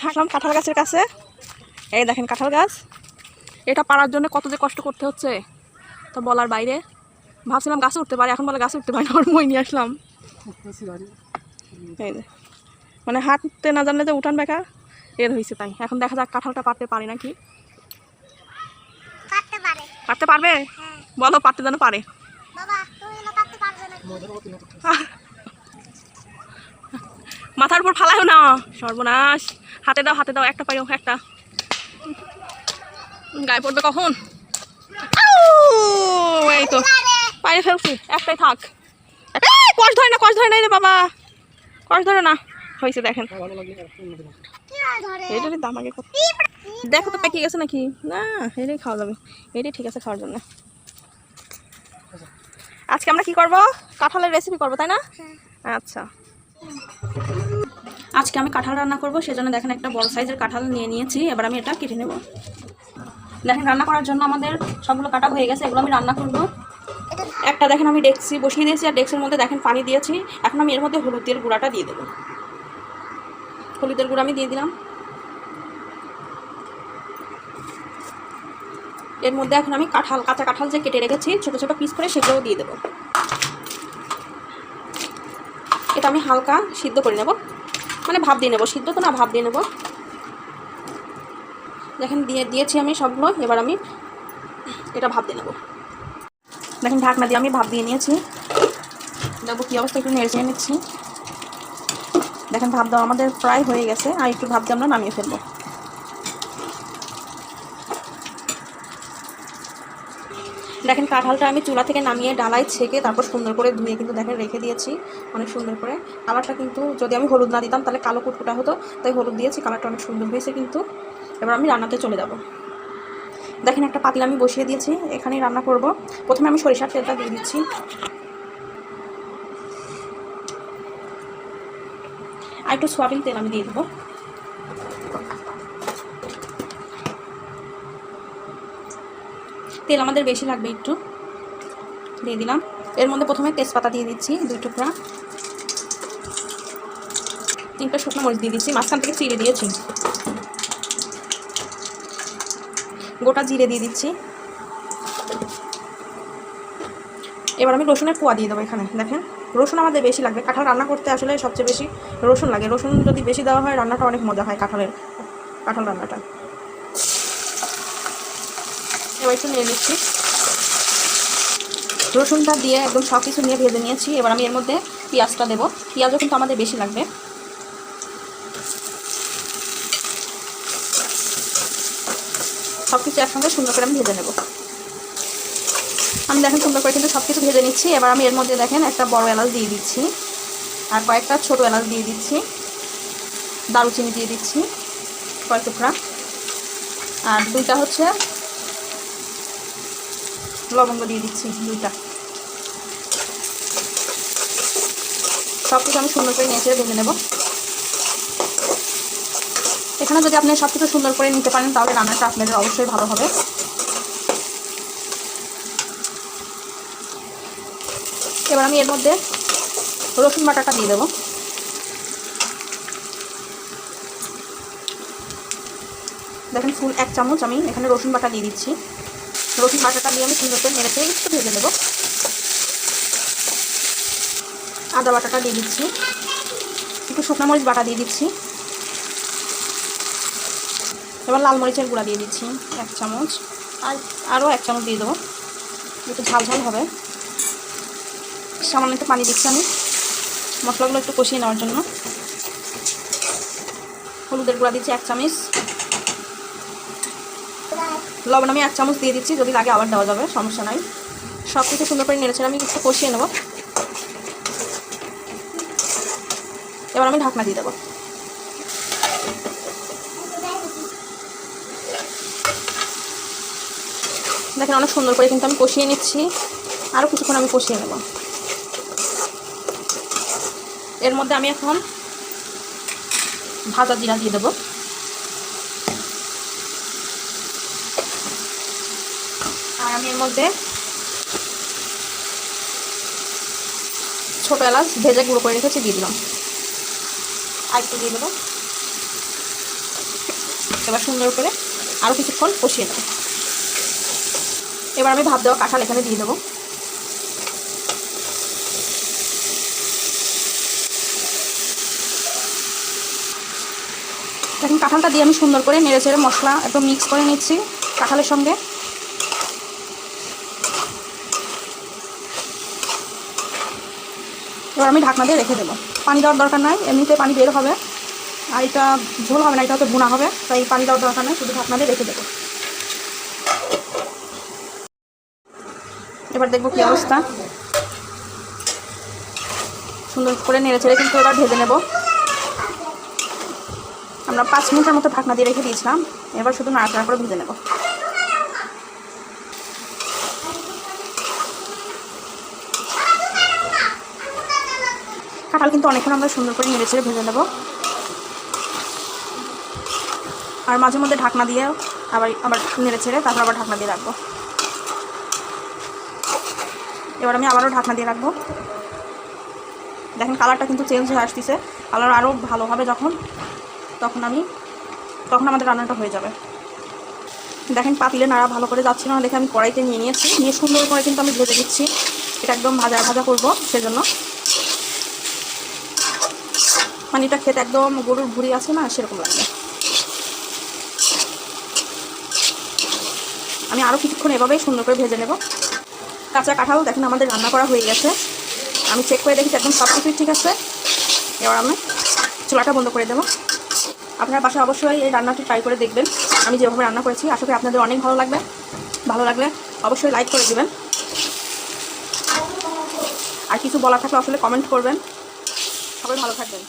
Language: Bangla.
হাঁটলাম কাঁঠাল গাছের কাছে। এই দেখেন কাঁঠাল গাছ, এটা পাড়ার জন্য কত যে কষ্ট করতে হচ্ছে তো বলার বাইরে। ভাবছিলাম গাছে উঠতে পারে, এখন বলে গাছে উঠতে পারে না, আমার মই নিয়ে আসলাম। এই যে মানে হাঁটতে না জানলে যে উঠান বেকার এর হয়েছে, তাই এখন দেখা যাক কাঁঠালটা পারতে পারে নাকি। পারতে পারবে? বলো পারতে যেন পারে। মাথার উপর ফালাইও না, সর্বনাশ। হাতে দাও হাতে দাও, একটা পাইও, একটা গায়ে পড়বে কখন। এই তো পায়ে ফেলছি, একটাই থাক। কষ ধরে না, কষ ধরে না রে বাবা, কষ ধরে না। হয়েছে দেখেন, এটারই দাম আগে কত। দেখো তো পেকে গেছে নাকি না, এটাই খাওয়া যাবে, এটাই ঠিক আছে খাওয়ার জন্য। আজকে আমরা কি করব, কাঁঠালের রেসিপি করব তাই না? আচ্ছা, আজকে আমি কাঁঠাল রান্না করব, সেজন্য দেখেন একটা বড় সাইজের কাঁঠাল নিয়ে নিয়েছি। এবার আমি এটা কেটে নেব। দেখেন রান্না করার জন্য আমাদের সবগুলো কাটা হয়ে গেছে, এগুলো আমি রান্না করব। একটা দেখেন আমি ডেকচি বসিয়ে দিয়েছি, আর ডেকচির মধ্যে দেখেন পানি দিয়েছি। এখন আমি এর মধ্যে হলুদের গুঁড়াটা দিয়ে দেবো। হলুদের গুঁড়া আমি দিয়ে দিলাম। এর মধ্যে এখন আমি কাঁঠাল, কাঁচা কাঁঠাল যে কেটে রেখেছি ছোট ছোট পিস করে, সেগুলোও দিয়ে দেবো। এটা আমি হালকা সিদ্ধ করে নেব, মানে ভাপ দিয়ে নেব, সিদ্ধ তো না, ভাপ দিয়ে নেব। দেখেন দিয়েছি আমি সবগুলো। এবার আমি এটা ভাপ দিয়ে নেব। দেখেন ঢাকনা দিয়ে আমি ভাপ দিয়ে নিয়েছি। দেখবো কী অবস্থা, একটু নেড়ে চেড়ে নিচ্ছি। দেখেন ভাপ দেওয়া আমাদের প্রায় হয়ে গেছে, আর একটু ভাপ দিয়ে আমরা নামিয়ে ফেলবো। দেখেন কাঁঠালটা আমি চুলা থেকে নামিয়ে ডালায় ছেঁকে তারপর সুন্দর করে ধুয়ে কিন্তু দেখেন রেখে দিয়েছি অনেক সুন্দর করে। কালারটা কিন্তু যদি আমি হলুদ না দিতাম তাহলে কালো কুটকুটা হতো, তাই হলুদ দিয়েছি, কালারটা অনেক সুন্দর হয়েছে কিন্তু। এবার আমি রান্নাতে চলে যাব। দেখেন একটা পাতিল আমি বসিয়ে দিয়েছি, এখানেই রান্না করব। প্রথমে আমি সরিষার তেলটা দিয়ে দিচ্ছি। আর একটু সয়াবিন তেল আমি দিয়ে দেবো। তেল আমাদের বেশি লাগবে, একটু দিয়ে দিলাম। এর মধ্যে প্রথমে তেজপাতা দিয়ে দিচ্ছি 2 টুকরা, 3টা শুকনো মরিচ দিয়ে দিচ্ছি, মাঝখান থেকে চিড়ে দিয়েছি। গোটা জিরে দিয়ে দিচ্ছি। এবার আমি রসুনের কোয়া দিয়ে দেবো এখানে। দেখেন রসুন আমাদের বেশি লাগবে, কাঁঠাল রান্না করতে আসলে সবচেয়ে বেশি রসুন লাগে। রসুন যদি বেশি দেওয়া হয় রান্নাটা অনেক মজা হয়, কাঁঠাল রান্নাটা। এবার একটু নিয়ে নিচ্ছি। রসুনটা দিয়ে একদম সব কিছু নিয়ে ভেজে নিয়েছি। এবার আমি এর মধ্যে পেঁয়াজটা দেবো, পেঁয়াজও কিন্তু আমাদের বেশি লাগবে। সব কিছু একসঙ্গে সুন্দর করে আমি ভেজে নেব। আমি দেখেন সুন্দর করে কিন্তু সব কিছু ভেজে নিচ্ছি। এবার আমি এর মধ্যে দেখেন একটা বড় এলাচ দিয়ে দিচ্ছি, আর কয়েকটা ছোট এলাচ দিয়ে দিচ্ছি, দারুচিনি দিয়ে দিচ্ছি কয়েক টুকরা, আর 2টা হচ্ছে লবঙ্গ দিয়ে দিচ্ছি 2টা। সব কিছু আমি সুন্দর করে নেড়ে ভেজে নেব। এখানে যদি আপনি সব কিছু সুন্দর করে নিতে পারেন তাহলে রান্নাটা আপনাদের অবশ্যই ভালো হবে। এবার আমি এর মধ্যে রসুন বাটাটা দিয়ে দেবো। দেখেন ফুল 1 চামচ আমি এখানে রসুন বাটা দিয়ে দিচ্ছি। রসুন বাটাটা দিয়ে আমি সুন্দর করে নেড়ে একটু ভেজে নেব। আদা বাটাটা দিয়ে দিচ্ছি, একটু শুকনো মরিচ বাটা দিয়ে দিচ্ছি। এবার লাল মরিচের গুঁড়া দিয়ে দিচ্ছি 1 চামচ, আর আরও 1 চামচ দিয়ে দেবো, একটু ঝাল ঝাল হবে। সামান্য একটু পানি দিচ্ছি আমি মশলাগুলো একটু কষিয়ে নেওয়ার জন্য। হলুদের গুঁড়া দিচ্ছি 1 চামচ, লবণ আমি 1 চামচ দিয়ে দিচ্ছি, যদি লাগে আবার দেওয়া যাবে, সমস্যা নাই। সব কিছু সুন্দর করে নেড়েছে আমি একটু কষিয়ে নেব। এবার আমি ঢাকনা দিয়ে দেবো। দেখেন অনেক সুন্দর করে কিন্তু আমি কষিয়ে নিচ্ছি, আরও কিছুক্ষণ আমি কষিয়ে নেব। এর মধ্যে আমি এখন ভাজা জিরা দিয়ে দেবো। আর আমি এর মধ্যে ছোটো এলাচ ভেজে গুঁড়ো করে রেখেছি দিয়ে দিলাম, আর একটু দিয়ে দেবো। এবার সুন্দর করে আরও কিছুক্ষণ কষিয়ে নেব। এবার আমি ভাপ দেওয়া কাঁঠাল এখানে দিয়ে দেবো। এখন কাঁঠালটা দিয়ে আমি সুন্দর করে নেড়ে চেড়ে মশলা একদম মিক্স করে নিচ্ছি কাঁঠালের সঙ্গে। এবার আমি ঢাকনা দিয়ে রেখে দেবো। পানি দেওয়ার দরকার নাই, এমনিতে পানি বের হবে, আর এটা ঝোল হবে না, এটা হয়তো ভুনা হবে, তাই পানি দেওয়ার দরকার নাই, শুধু ঢাকনা দিয়ে রেখে দেবো। এবার দেখবো কী অবস্থা। সুন্দর করে নেড়ে চেড়ে কিন্তু এবার ভেজে নেব। আমরা 5 মিনিটের মতো ঢাকনা দিয়ে রেখে দিয়েছিলাম, এবার শুধু নাড়াচাড়া করে ভেজে নেব। কাঁঠাল কিন্তু অনেকক্ষণ আমরা সুন্দর করে নেড়ে চেড়ে ভেজে নেব, আর মাঝে মধ্যে ঢাকনা দিয়ে আবার নেড়ে ছেড়ে তারপর আবার ঢাকনা দিয়ে রাখবো। এবার আমি আবারও ঢাকনা দিয়ে রাখবো। দেখেন কালারটা কিন্তু চেঞ্জ হয়ে আসতেছে, কালার আরও ভালো হবে তখন আমাদের রান্নাটা হয়ে যাবে। দেখেন পাতিলে নাড়া ভালো করে যাচ্ছে না দেখে আমি কড়াইতে নিয়ে নিয়েছি, নিয়ে সুন্দর করে কিন্তু আমি ভেজে দিচ্ছি। এটা একদম ভাজা ভাজা করবো, সেজন্য মানে এটা খেতে একদম গরুর ভুঁড়ি আছে না সেরকম লাগবে। আমি আরও কিছুক্ষণ এভাবেই সুন্দর করে ভেজে নেব। কাঁচা কাঁঠাল দেখেন আমাদের রান্না করা হয়ে গেছে, আমি চেক করে দেখি একদম সব কিছুই ঠিক আছে। এবার আমি চুলাটা বন্ধ করে দেবো। আপনারা বাসায় অবশ্যই এই রান্নাটি ট্রাই করে দেখবেন, আমি যেভাবে রান্না করেছি। আশা করি আপনাদের অনেক ভালো লাগবে। ভালো লাগলে অবশ্যই লাইক করে দেবেন, আর কিছু বলা থাকলে আসলে কমেন্ট করবেন। সবাই ভালো থাকবেন।